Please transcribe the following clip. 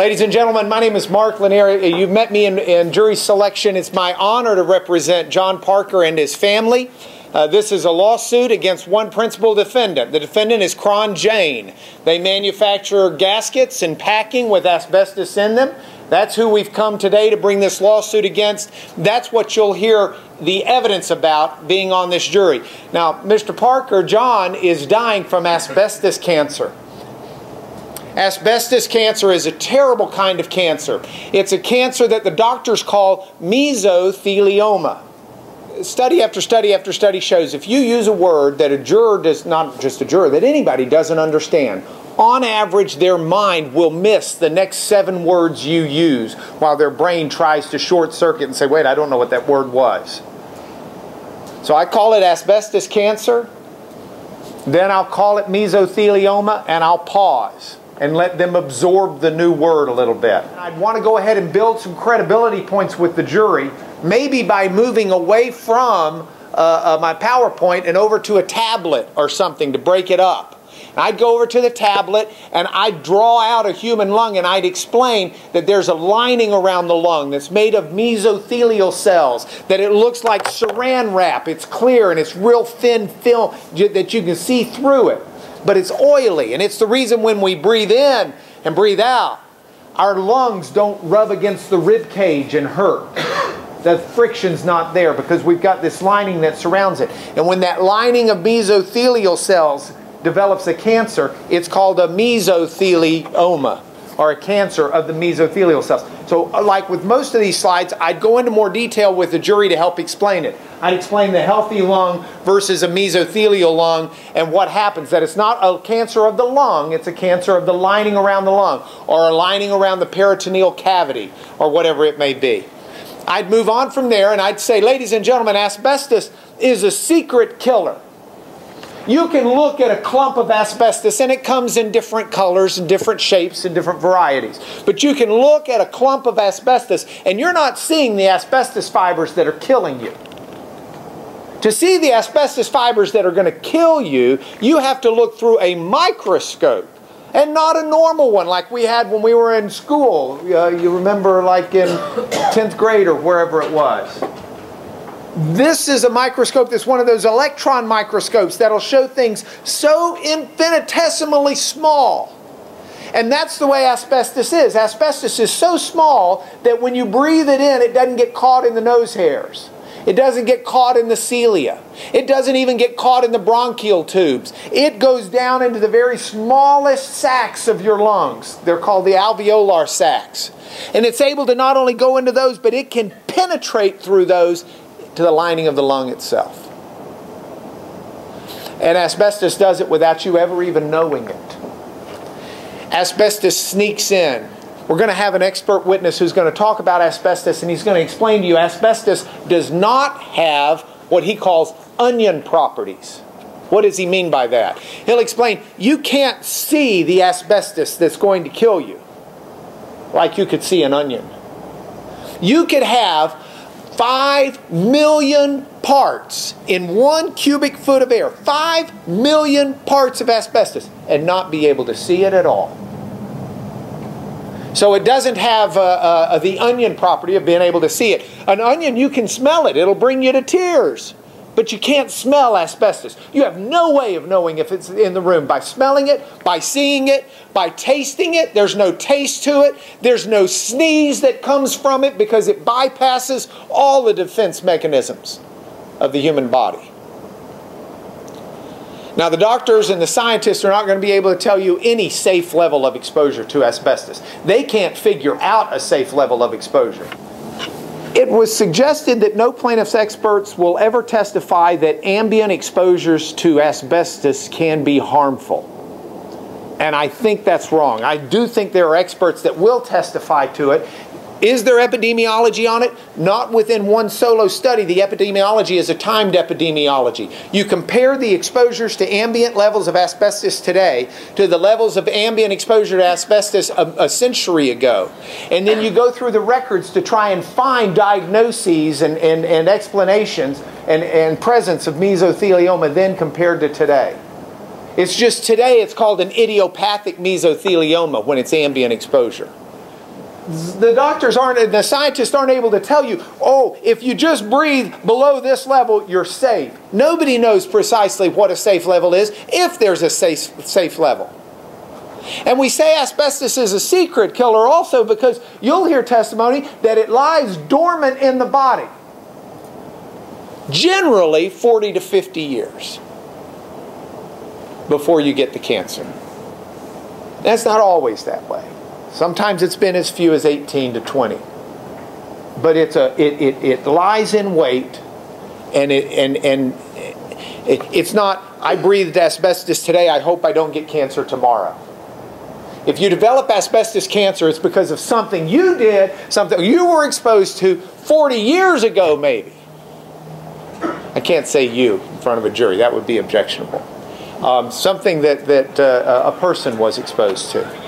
Ladies and gentlemen, my name is Mark Lanier. You've met me in jury selection. It's my honor to represent John Parker and his family. This is a lawsuit against one principal defendant. The defendant is Cron Jane. They manufacture gaskets and packing with asbestos in them. That's who we've come today to bring this lawsuit against. That's what you'll hear the evidence about being on this jury. Now, Mr. Parker, John, is dying from asbestos cancer. Asbestos cancer is a terrible kind of cancer. It's a cancer that the doctors call mesothelioma. Study after study after study shows if you use a word that a juror does, not just a juror, that anybody doesn't understand, on average their mind will miss the next 7 words you use while their brain tries to short circuit and say, wait, I don't know what that word was. So I call it asbestos cancer, then I'll call it mesothelioma, and I'll pause and let them absorb the new word a little bit. I'd want to go ahead and build some credibility points with the jury, maybe by moving away from my PowerPoint and over to a tablet or something to break it up. And I'd go over to the tablet and I'd draw out a human lung and I'd explain that there's a lining around the lung that's made of mesothelial cells, that it looks like saran wrap. It's clear and it's real thin film that you can see through it. But it's oily, and it's the reason when we breathe in and breathe out, our lungs don't rub against the rib cage and hurt. The friction's not there because we've got this lining that surrounds it. And when that lining of mesothelial cells develops a cancer, it's called a mesothelioma, or a cancer of the mesothelial cells. So like with most of these slides, I'd go into more detail with the jury to help explain it. I'd explain the healthy lung versus a mesothelial lung and what happens. That it's not a cancer of the lung, it's a cancer of the lining around the lung, or a lining around the peritoneal cavity, or whatever it may be. I'd move on from there and I'd say, ladies and gentlemen, asbestos is a secret killer. You can look at a clump of asbestos and it comes in different colors and different shapes and different varieties. But you can look at a clump of asbestos and you're not seeing the asbestos fibers that are killing you. To see the asbestos fibers that are going to kill you, you have to look through a microscope. And not a normal one like we had when we were in school. You remember like in 10th grade or wherever it was. This is a microscope that's one of those electron microscopes that'll show things so infinitesimally small. And that's the way asbestos is. Asbestos is so small that when you breathe it in, it doesn't get caught in the nose hairs. It doesn't get caught in the cilia. It doesn't even get caught in the bronchial tubes. It goes down into the very smallest sacs of your lungs. They're called the alveolar sacs. And it's able to not only go into those, but it can penetrate through those to the lining of the lung itself. And asbestos does it without you ever even knowing it. Asbestos sneaks in. We're going to have an expert witness who's going to talk about asbestos, and he's going to explain to you asbestos does not have what he calls onion properties. What does he mean by that? He'll explain you can't see the asbestos that's going to kill you like you could see an onion. You could have 5 million parts in 1 cubic foot of air, 5 million parts of asbestos, and not be able to see it at all. So it doesn't have the onion property of being able to see it. An onion, you can smell it. It'll bring you to tears. But you can't smell asbestos. You have no way of knowing if it's in the room by smelling it, by seeing it, by tasting it. There's no taste to it. There's no sneeze that comes from it because it bypasses all the defense mechanisms of the human body. Now the doctors and the scientists are not going to be able to tell you any safe level of exposure to asbestos. They can't figure out a safe level of exposure. It was suggested that no plaintiff's experts will ever testify that ambient exposures to asbestos can be harmful. And I think that's wrong. I do think there are experts that will testify to it. Is there epidemiology on it? Not within one solo study. The epidemiology is a timed epidemiology. You compare the exposures to ambient levels of asbestos today to the levels of ambient exposure to asbestos a century ago. And then you go through the records to try and find diagnoses and explanations and presence of mesothelioma then compared to today. It's just today it's called an idiopathic mesothelioma when it's ambient exposure. The doctors aren't, the scientists aren't able to tell you, oh, if you just breathe below this level, you're safe. Nobody knows precisely what a safe level is, if there's a safe level. And we say asbestos is a secret killer also because you'll hear testimony that it lies dormant in the body. Generally 40 to 50 years before you get the cancer. That's not always that way. Sometimes it's been as few as 18 to 20. But it lies in wait, and it's not, I breathed asbestos today, I hope I don't get cancer tomorrow. If you develop asbestos cancer, it's because of something you did, something you were exposed to 40 years ago maybe. I can't say you in front of a jury, that would be objectionable. Something that a person was exposed to.